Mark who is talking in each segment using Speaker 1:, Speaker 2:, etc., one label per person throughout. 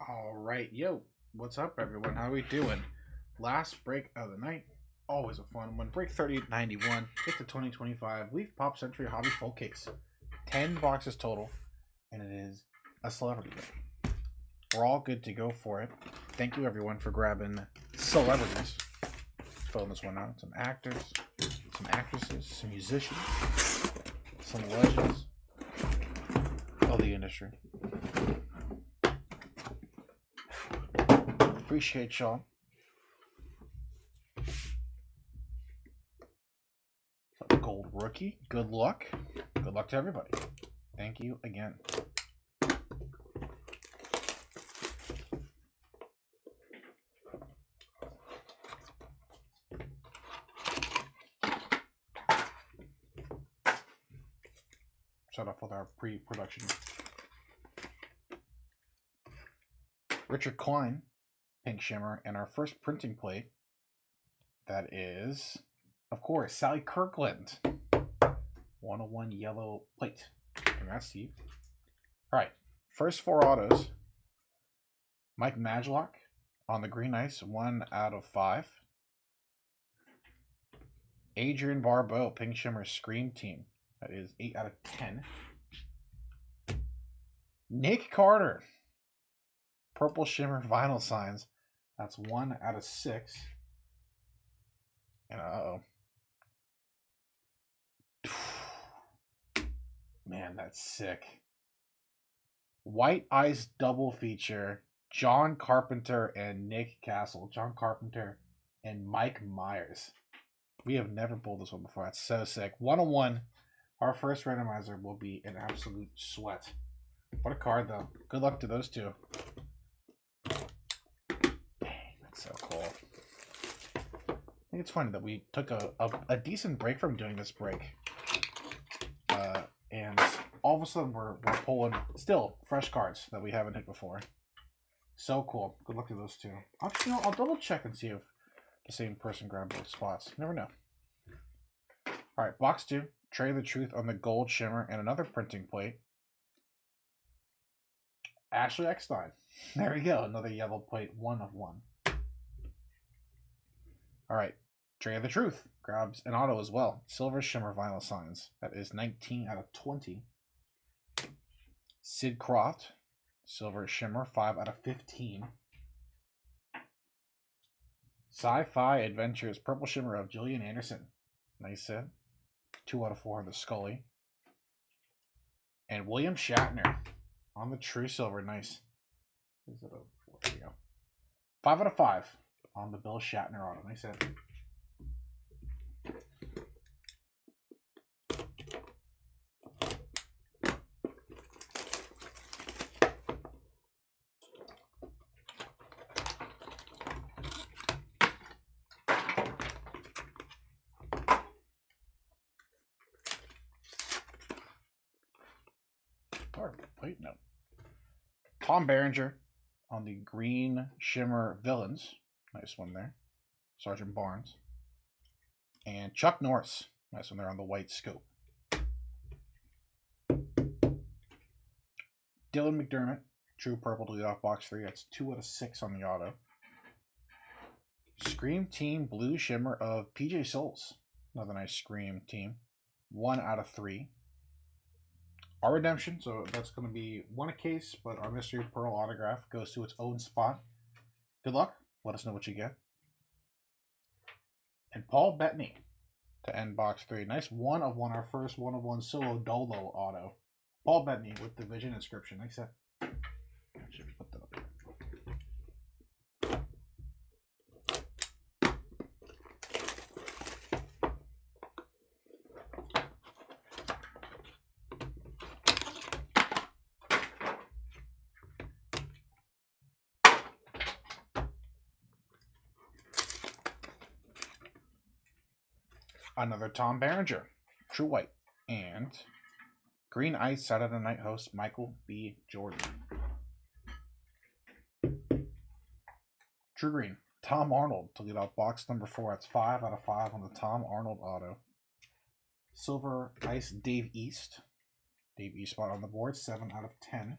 Speaker 1: All right, yo, what's up, everyone? How we doing? Last break of the night, always a fun one. Break 3091, get to 2025. Leaf Pop Century Hobby Full Case, 10 boxes total, and it is a celebrity game. We're all good to go for it. Thank you, everyone, for grabbing celebrities. Filling this one out. Some actors, some actresses, some musicians, some legends of the industry. Appreciate y'all. Gold rookie. Good luck. Good luck to everybody. Thank you again. Start off with our pre-production. Richard Klein, Pink Shimmer, and our first printing plate. That is, of course, Sally Kirkland. 101 yellow plate. Congrats to you. All right, first four autos. Mike Madlock on the green ice, 1 out of 5. Adrian Barbeau, Pink Shimmer Scream Team. That is 8 out of 10. Nick Carter, Purple Shimmer Vinyl Signs. That's 1 out of 6. And man, that's sick. White Ice double feature. John Carpenter and Nick Castle. John Carpenter and Mike Myers. We have never pulled this one before. That's so sick. 101. Our first randomizer will be an absolute sweat. What a card, though. Good luck to those two. Dang, that's so cool. I think it's funny that we took a decent break from doing this break. And all of a sudden we're pulling still fresh cards that we haven't hit before. So cool. Good luck to those two. Actually, I'll double check and see if the same person grabbed both spots. You never know. All right, box 2. Trey the Truth on the gold shimmer and another printing plate. Ashley Eckstein. There we go. Another yellow plate. 1 of 1. All right. Trey of the Truth grabs an auto as well. Silver Shimmer Vinyl Signs. That is 19 out of 20. Sid Croft. Silver Shimmer. 5 out of 15. Sci-Fi Adventures. Purple Shimmer of Jillian Anderson. Nice set. 2 out of 4 on the Scully. And William Shatner on the True Silver. Nice. Is it a 4? There we go. 5 out of 5 on the Bill Shatner auto. Nice set. Wait, no. Tom Berenger on the green shimmer villains. Nice one there. Sergeant Barnes. And Chuck Norris. Nice one there on the white scope. Dylan McDermott. True purple to lead off box 3. That's 2 out of 6 on the auto. Scream Team blue shimmer of PJ Souls. Another nice Scream Team. 1 out of 3. Our redemption, so that's going to be 1 a case, but our Mystery Pearl autograph goes to its own spot. Good luck. Let us know what you get. And Paul Bettany to end box 3. Nice 1 of 1, our first 1 of 1 solo dolo auto. Paul Bettany with the Vision inscription. Nice set. Should put that up here. Another Tom Berenger, True White, and Green Ice Saturday Night host Michael B. Jordan. True Green, Tom Arnold to lead off box number 4. That's 5 out of 5 on the Tom Arnold auto. Silver Ice Dave East. Dave East spot on the board, 7 out of 10.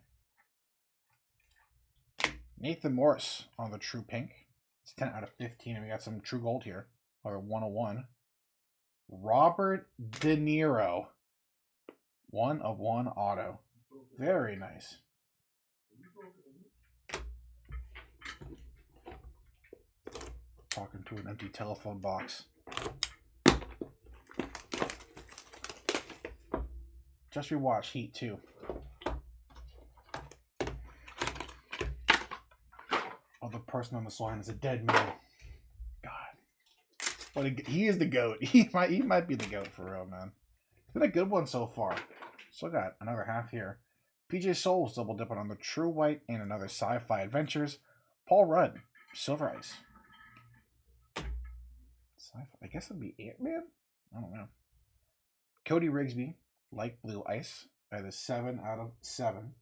Speaker 1: Nathan Morris on the True Pink. It's 10 out of 15, and we got some True Gold here. Or 101. Robert De Niro. 1 of 1 auto. Very nice. Talking to an empty telephone box. Just rewatch Heat 2. Oh, the person on this line is a dead man. God. He is the GOAT. He might be the GOAT for real, man. It's been a good one so far. Still got another half here. PJ Souls double dipping on the True White and another Sci-Fi Adventures. Paul Rudd, Silver Ice. I guess it'd be Ant-Man? I don't know. Cody Rigsby, Light Blue Ice. That is 7 out of 7.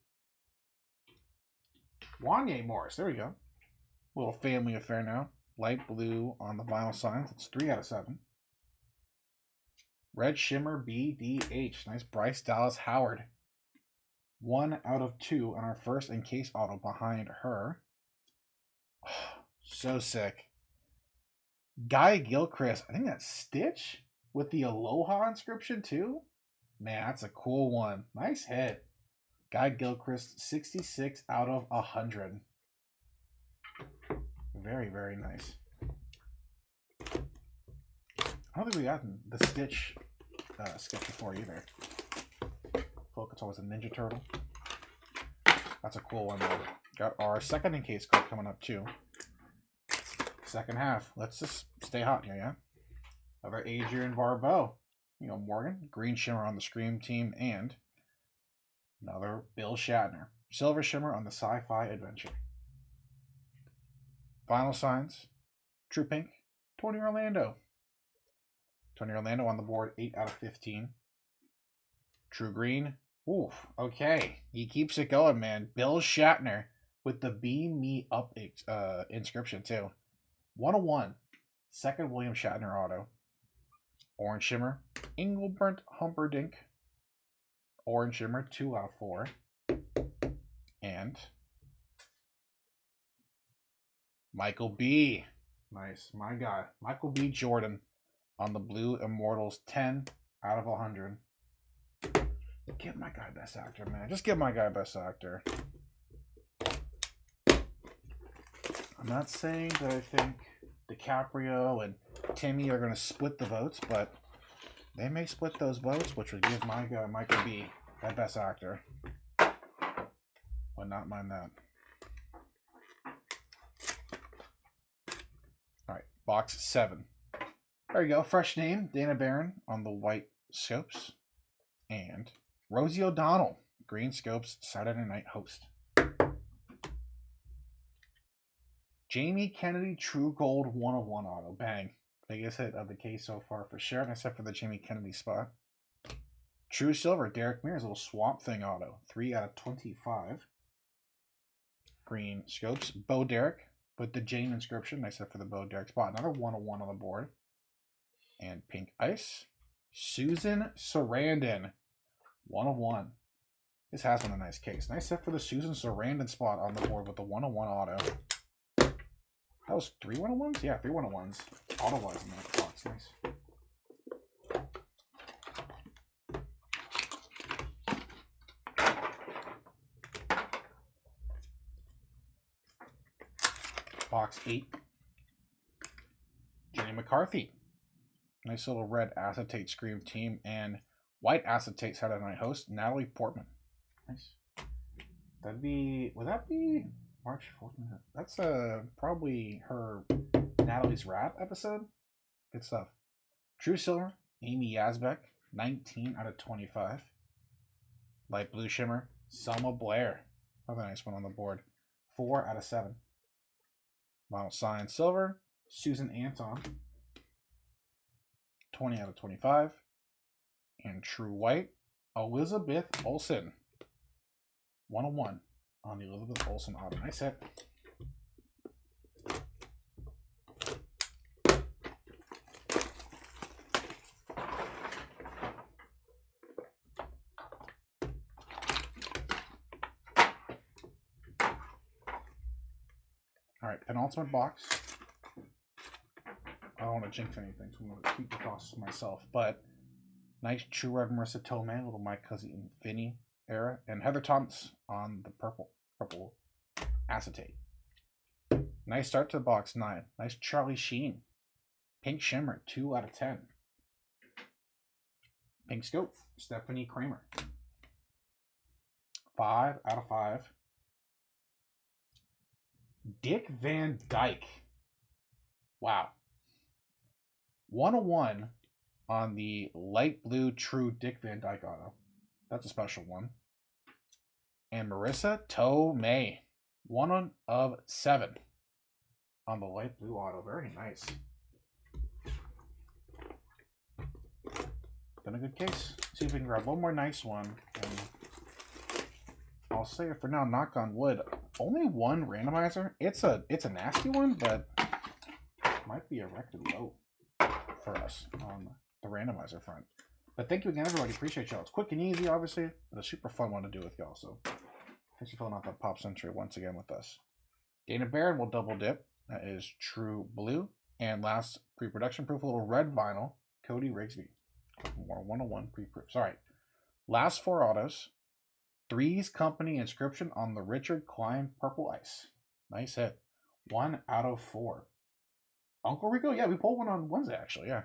Speaker 1: Wanye Morris, there we go. Little family affair now. Light blue on the vinyl signs. It's 3 out of 7. Red Shimmer BDH. Nice Bryce Dallas Howard. 1 out of 2 on our first encase auto behind her. Oh, so sick. Guy Gilchrist. I think that's Stitch with the Aloha inscription too. Man, that's a cool one. Nice hit. Guy Gilchrist, 66 out of 100. Very, very nice. I don't think we got the Stitch sketch before either. I feel like it's always a Ninja Turtle. That's a cool one though. Got our second encase card coming up too. Second half. Let's just stay hot here, yeah? Another Adrian Barbeau. You know, Morgan. Green Shimmer on the Scream team. And another Bill Shatner. Silver Shimmer on the Sci-Fi Adventure. Final signs. True Pink. Tony Orlando. Tony Orlando on the board. 8 out of 15. True Green. Oof. Okay. He keeps it going, man. Bill Shatner with the Beam Me Up inscription, too. 101. Second William Shatner auto. Orange Shimmer. Engelbert Humperdinck. Orange Shimmer. 2 out of 4. And Michael B. Nice. My guy. Michael B. Jordan on the Blue Immortals. 10 out of 100. Give my guy Best Actor, man. Just give my guy Best Actor. I'm not saying that I think DiCaprio and Timmy are going to split the votes, but they may split those votes, which would give my guy Michael B. that Best Actor. Would not mind that. All right, box 7. There you go. Fresh name, Dana Barron on the white scopes. And Rosie O'Donnell, green scopes, Saturday Night Host. Jamie Kennedy, True Gold, 1 of 1 auto. Bang. Biggest hit of the case so far for sure, except for the Jamie Kennedy spot. True Silver, Derek Mears, little Swamp Thing auto. 3 out of 25. Green scopes, Bo Derek with the Jane inscription, except for the Bo Derek spot. Another 1 of 1 on the board. And Pink Ice. Susan Sarandon, 1 of 1. This has been a nice case. Nice set for the Susan Sarandon spot on the board with the 1 of 1 auto. That was 3 1-of-1s? Yeah, 3 1-of-1s. Auto-wise in that box. Nice. Box 8. Jenny McCarthy. Nice little red acetate Scream team and white acetate Saturday Night Host, Natalie Portman. Nice. Would that be March 14th? That's probably her Natalie's Rap episode. Good stuff. True Silver, Amy Yazbek, 19 out of 25. Light Blue Shimmer, Selma Blair. Another nice one on the board. 4 out of 7. Vinyl Sign Silver, Susan Anton. 20 out of 25. And True White, Elizabeth Olsen. 1 of 1 on the Elizabeth Olsen auto. Nice hit. Alright, penultimate box. I don't want to jinx anything, so I'm going to keep the process myself. But nice True Red Marissa Tomei, little Mike Cousin Vinny era, and Heather Thomas on the purple acetate. Nice start to the box, 9. Nice Charlie Sheen. Pink Shimmer, 2 out of 10. Pink Scope, Stephanie Kramer. 5 out of 5. Dick Van Dyke. Wow. 101 on the light blue true Dick Van Dyke auto. That's a special one. And Marissa Tomei. 1 of 7 on the light blue auto. Very nice. Been a good case. See if we can grab one more nice one. And I'll say it for now, knock on wood. Only one randomizer. It's a nasty one, but might be a record low for us on the randomizer front. But thank you again, everybody. Appreciate y'all. It's quick and easy, obviously, but a super fun one to do with y'all. So thanks for filling out that Pop Century once again with us. Dana Barron will double dip. That is True Blue. And last pre-production proof, a little red vinyl, Cody Rigsby. More 101 pre-proof. Sorry. Last 4 autos. Three's Company inscription on the Richard Klein Purple Ice. Nice hit. 1 out of 4. Uncle Rico? Yeah, we pulled one on Wednesday, actually. Yeah.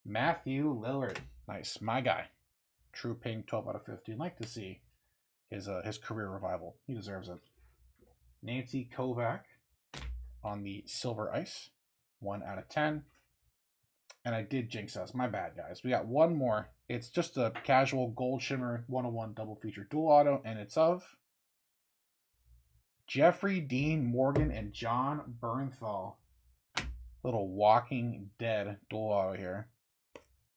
Speaker 1: Matthew Lillard. Nice. My guy. True Pink, 12 out of 50. I'd like to see his career revival. He deserves it. Nancy Kovac on the Silver Ice. 1 out of 10. And I did jinx us. My bad, guys. We got one more. It's just a casual Gold Shimmer 101 double feature dual auto, and it's of Jeffrey Dean Morgan and John Bernthal. Little Walking Dead dual auto here.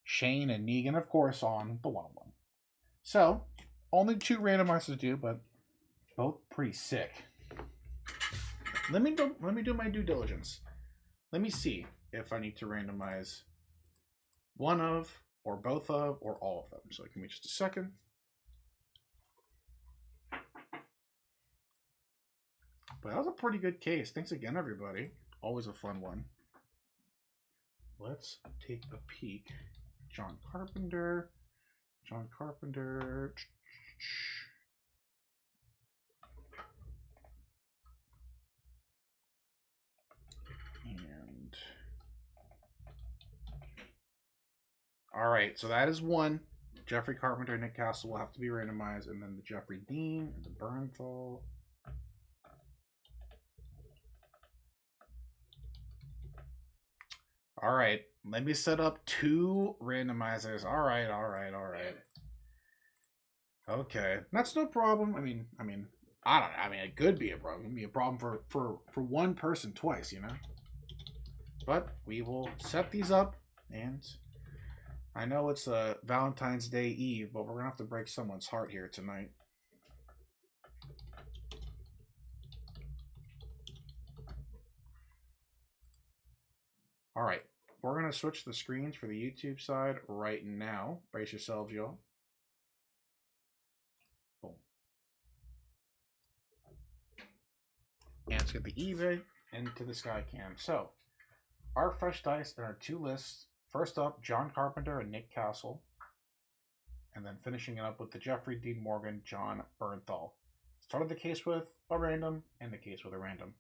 Speaker 1: Shane and Negan, of course, on the 101. So, only 2 randomizers to do, but both pretty sick. Let me do my due diligence. Let me see if I need to randomize one of, or both of, or all of them. So give me just a second. But that was a pretty good case. Thanks again, everybody. Always a fun one. Let's take a peek. John Carpenter. And all right, so that is 1. Jeffrey Carpenter and Nick Castle will have to be randomized, and then the Jeffrey Dean and the Bernthal. All right, let me set up 2 randomizers. All right. Okay, that's no problem. I mean, I don't know. I mean, it could be a problem. It'd be a problem for one person twice, you know. But we will set these up, and I know it's a Valentine's Day Eve, but we're gonna have to break someone's heart here tonight. All right, we're gonna switch the screens for the YouTube side right now. Brace yourselves, y'all. Boom. And let's get the eBay into the Skycam. So, our fresh dice and our 2 lists. First up, John Carpenter and Nick Castle. And then finishing it up with the Jeffrey Dean Morgan, John Bernthal. Started the case with a random and the case with a random.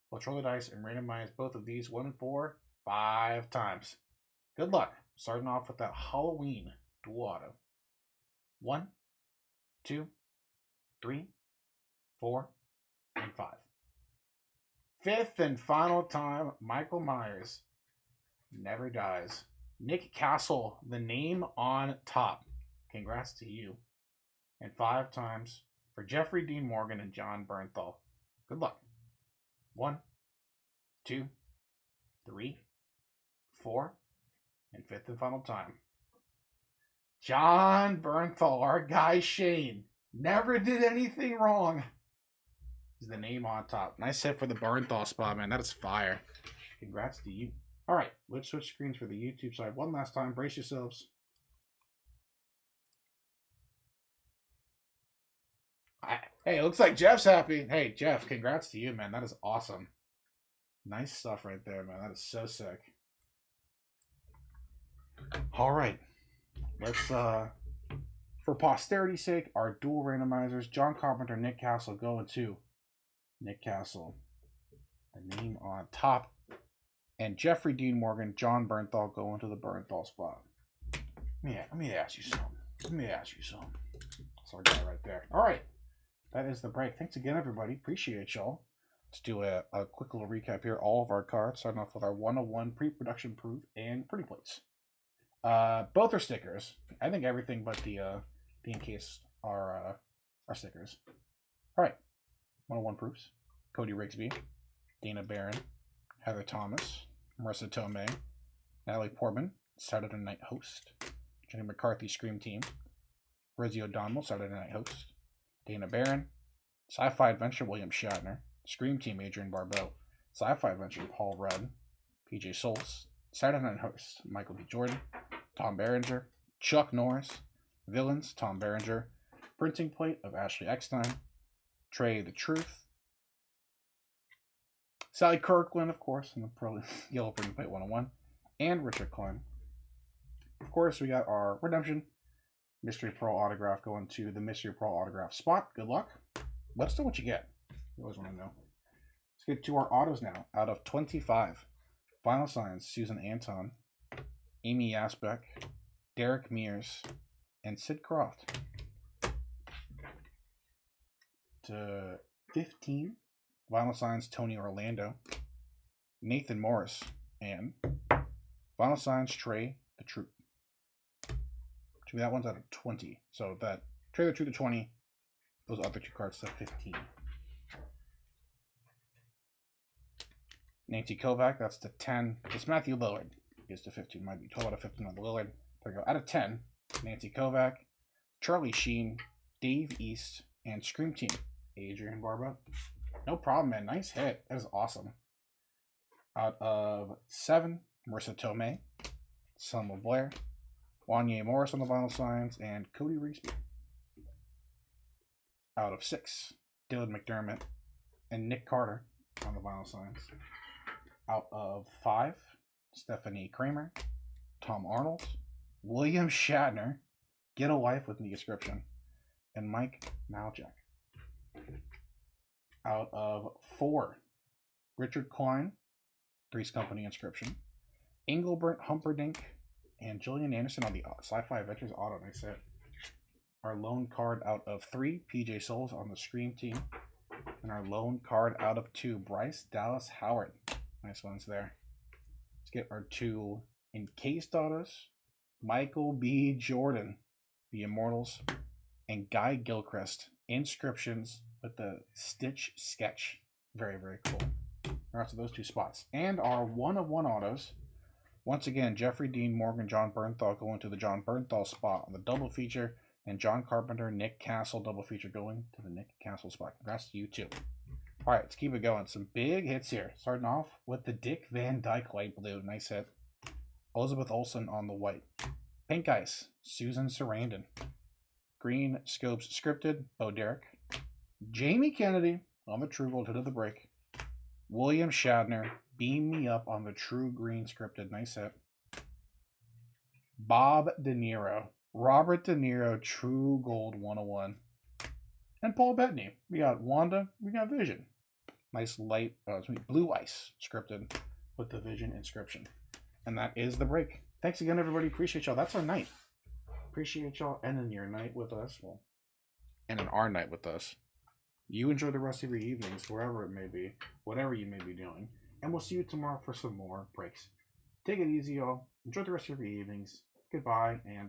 Speaker 1: We'll roll the dice and randomize both of these 1 and 4 5 times. Good luck. Starting off with that Halloween dual auto. 1, 2, 3, 4, and 5. 5th and final time, Michael Myers. Never dies. Nick Castle, the name on top. Congrats to you. And 5 times for Jeffrey Dean Morgan and John Bernthal. Good luck. 1, 2, 3, 4, and 5th and final time. John Bernthal, our guy Shane, never did anything wrong. Is the name on top. Nice hit for the Bernthal spot, man. That is fire. Congrats to you. All right, let's switch screens for the YouTube side one last time. Brace yourselves. Hey, it looks like Jeff's happy. Hey, Jeff, congrats to you, man. That is awesome. Nice stuff right there, man. That is so sick. All right. Let's, for posterity's sake, our dual randomizers, John Carpenter, Nick Castle, go into Nick Castle. The name on top. And Jeffrey Dean Morgan, John Bernthal go into the Bernthal spot. Let me ask you something. That's our guy right there. All right. That is the break. Thanks again, everybody. Appreciate y'all. Let's do a quick little recap here. All of our cards, starting off with our 101 pre-production proof and pretty plates. Both are stickers. I think everything but the encased are stickers. All right. 101 proofs. Cody Rigsby, Dana Barron, Heather Thomas, Marissa Tomei, Natalie Portman, Saturday Night Host, Jenny McCarthy, Scream Team, Rosie O'Donnell, Saturday Night Host, Dana Barron, Sci-Fi Adventure, William Shatner, Scream Team, Adrienne Barbeau, Sci-Fi Adventure, Paul Rudd, PJ Soles, Saturday Night Host, Michael B. Jordan, Tom Berenger, Chuck Norris, Villains, Tom Berenger, Printing Plate of Ashley Eckstein, Trey the Truth, Sally Kirkland, of course, in the Yellow Printing Plate 101, and Richard Klein. Of course, we got our Redemption Mystery Pearl autograph going to the Mystery Pearl autograph spot. Good luck. Let's know what you get. You always want to know. Let's get to our autos now. Out of 25, Vinyl Signs, Susan Anton, Amy Asbeck, Derek Mears, and Sid Croft. To 15, Vinyl Signs, Tony Orlando, Nathan Morris, and Vinyl Signs, Trey the Truth. That one's out of 20. So that Trey the Truth to 20, those other two cards to 15. Nancy Kovac, that's to 10. It's Matthew Lillard. Is to 15. Might be 12 out of 15 on the Lillard. There we go. Out of 10, Nancy Kovac, Charlie Sheen, Dave East, and Scream Team, Adrienne Barbeau. No problem, man. Nice hit. That is awesome. Out of 7, Marissa Tomei, Selma Blair, Wanye Morris on the Vinyl Signs, and Cody Rigsby. Out of 6, Dylan McDermott and Nick Carter on the Vinyl Signs. Out of 5, Stephanie Kramer, Tom Arnold, William Shatner, Get a Life with the description, and Mike Maljak. Out of 4, Richard Klein, Three's Company inscription, Engelbert Humperdinck, and Jillian Anderson on the Sci-Fi Adventures auto. Nice hit. Our lone card out of 3, PJ Soles on the Scream Team. And our lone card out of 2, Bryce Dallas Howard. Nice ones there. Let's get our 2 encased autos. Michael B. Jordan, the Immortals, and Guy Gilchrist, inscriptions with the Stitch sketch. Very, very cool. Alright, so those 2 spots. And our 1-of-1 autos. Once again, Jeffrey Dean Morgan, John Bernthal going to the John Bernthal spot on the double feature, and John Carpenter, Nick Castle double feature going to the Nick Castle spot. Congrats to you too. All right, let's keep it going. Some big hits here. Starting off with the Dick Van Dyke light blue. Nice hit. Elizabeth Olsen on the white. Pink Ice, Susan Sarandon. Green Scopes scripted, Bo Derek. Jamie Kennedy on the True Gold to the break. William Shatner, Beam Me Up on the True Green scripted. Nice hit. Bob De Niro, Robert De Niro, True Gold 101. And Paul Bettany. We got Wanda, we got Vision. Nice light, blue ice scripted with the Vision inscription. And that is the break. Thanks again, everybody. Appreciate y'all. That's our night. Appreciate y'all ending your night with us. Well, ending our night with us. You enjoy the rest of your evenings, wherever it may be, whatever you may be doing. And we'll see you tomorrow for some more breaks. Take it easy, y'all. Enjoy the rest of your evenings. Goodbye, and